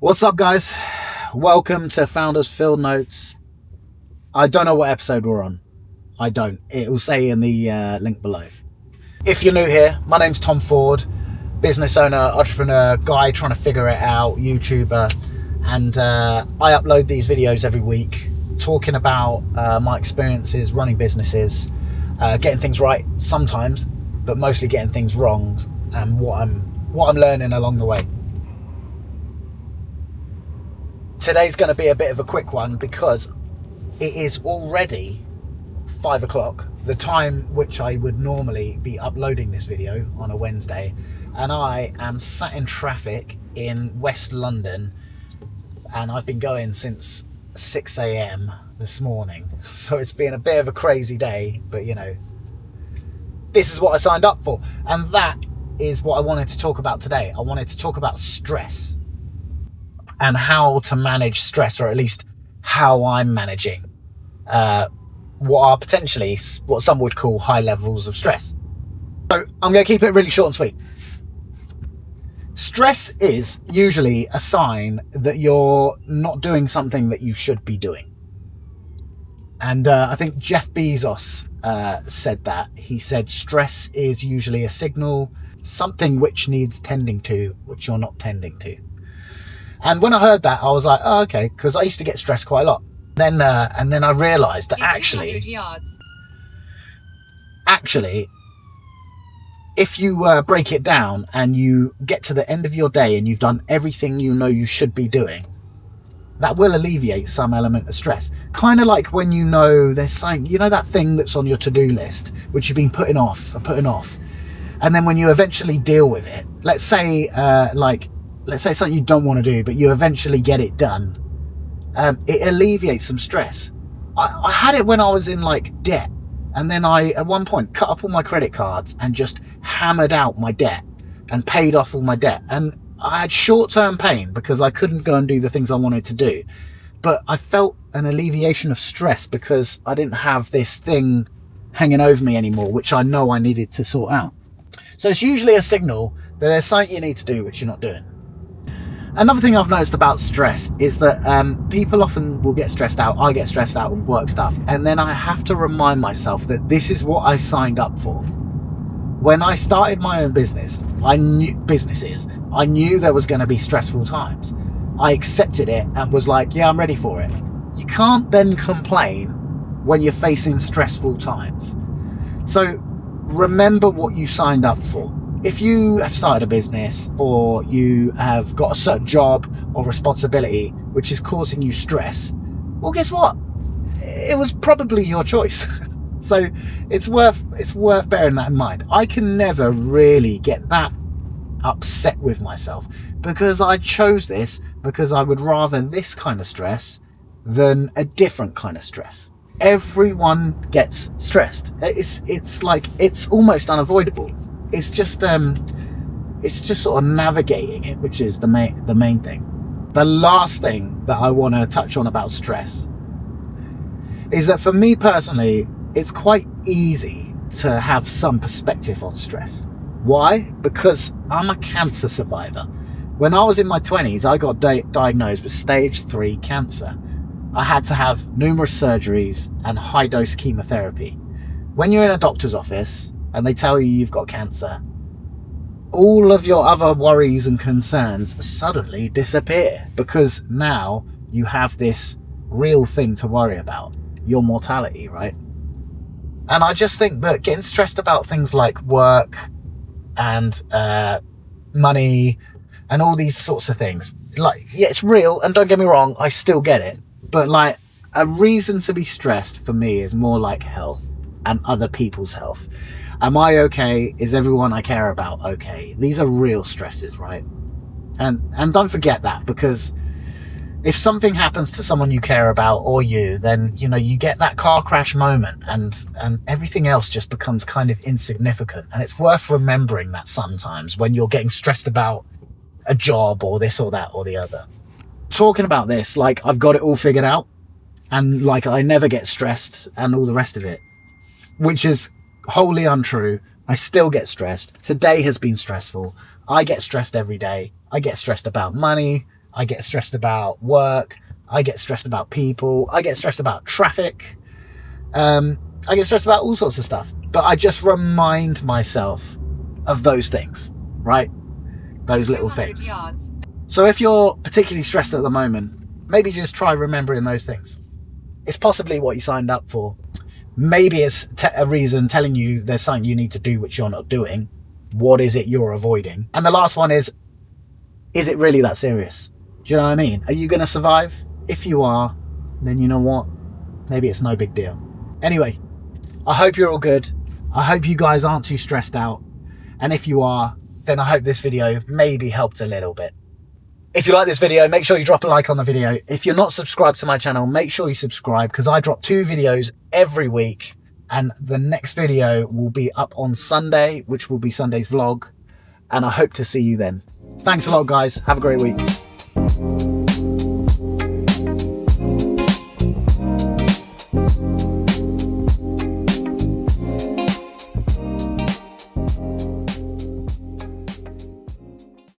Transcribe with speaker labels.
Speaker 1: What's up, guys? Welcome to Founders Field Notes. I don't know what episode we're on. I don't. It will say in the link below. If you're new here, my name's Tom Ford, business owner, entrepreneur, guy trying to figure it out, YouTuber, and I upload these videos every week talking about my experiences running businesses, getting things right sometimes, but mostly getting things wrong, and what I'm learning along the way. Today's going to be a bit of a quick one because it is already 5 o'clock, the time which I would normally be uploading this video on a Wednesday, and I am sat in traffic in West London, and I've been going since 6 a.m. this morning, so it's been a bit of a crazy day, but you know, this is what I signed up for, and that is what I wanted to talk about today. I wanted to talk about stress and how to manage stress, or at least how I'm managing what are potentially what some would call high levels of stress. So I'm going to keep it really short and sweet. Stress is usually a sign that you're not doing something that you should be doing. And I think Jeff Bezos said that. He said stress is usually a signal, something which needs tending to, which you're not tending to. And when I heard that, I was like, oh, okay, because I used to get stressed quite a lot. Then and then I realised that actually, if you break it down and you get to the end of your day and you've done everything you know you should be doing, that will alleviate some element of stress. Kind of like when you know there's something, you know, that thing that's on your to-do list, which you've been putting off. And then when you eventually deal with it, let's say something you don't want to do, but you eventually get it done, it alleviates some stress. I had it when I was in debt, and then I at one point cut up all my credit cards and just hammered out my debt and paid off all my debt, and I had short-term pain because I couldn't go and do the things I wanted to do, but I felt an alleviation of stress because I didn't have this thing hanging over me anymore, which I know I needed to sort out. So it's usually a signal that there's something you need to do which you're not doing. Another thing I've noticed about stress is that people often will get stressed out. I get stressed out with work stuff, and then I have to remind myself that this is what I signed up for. When I started my own business, I knew there was going to be stressful times. I accepted it and was like, yeah, I'm ready for it. You can't then complain when you're facing stressful times. So remember what you signed up for. If you have started a business, or you have got a certain job or responsibility which is causing you stress, well, guess what? It was probably your choice. So it's worth bearing that in mind. I can never really get that upset with myself because I chose this, because I would rather this kind of stress than a different kind of stress. Everyone gets stressed. It's almost unavoidable. It's just sort of navigating it, which is the main thing. The last thing that I want to touch on about stress is that for me personally, it's quite easy to have some perspective on stress. Why? Because I'm a cancer survivor. When I was in my 20s, I got diagnosed with stage 3 cancer. I had to have numerous surgeries and high-dose chemotherapy. When you're in a doctor's office and they tell you you've got cancer, all of your other worries and concerns suddenly disappear, because now you have this real thing to worry about, your mortality, right? And I just think that getting stressed about things like work and money and all these sorts of things, yeah, it's real, and don't get me wrong, I still get it, but a reason to be stressed for me is more like health and other people's health. Am I okay? Is everyone I care about okay? These are real stresses, right? And don't forget that, because if something happens to someone you care about, or you, then you get that car crash moment, and everything else just becomes kind of insignificant. And it's worth remembering that sometimes when you're getting stressed about a job or this or that or the other. Talking about this like I've got it all figured out, and like I never get stressed and all the rest of it, which is wholly untrue. I still get stressed. Today has been stressful. I get stressed every day. I get stressed about money. I get stressed about work. I get stressed about people. I get stressed about traffic. I get stressed about all sorts of stuff. But I just remind myself of those things, right? Those little things. Yards. So if you're particularly stressed at the moment, maybe just try remembering those things. It's possibly what you signed up for. Maybe it's a reason telling you there's something you need to do which you're not doing. What is it you're avoiding? And the last one is it really that serious? Do you know what I mean? Are you going to survive? If you are, then you know what? Maybe it's no big deal. Anyway, I hope you're all good. I hope you guys aren't too stressed out. And if you are, then I hope this video maybe helped a little bit. If you like this video, make sure you drop a like on the video. If you're not subscribed to my channel, make sure you subscribe because I drop 2 videos every week. And the next video will be up on Sunday, which will be Sunday's vlog. And I hope to see you then. Thanks a lot, guys. Have a great week.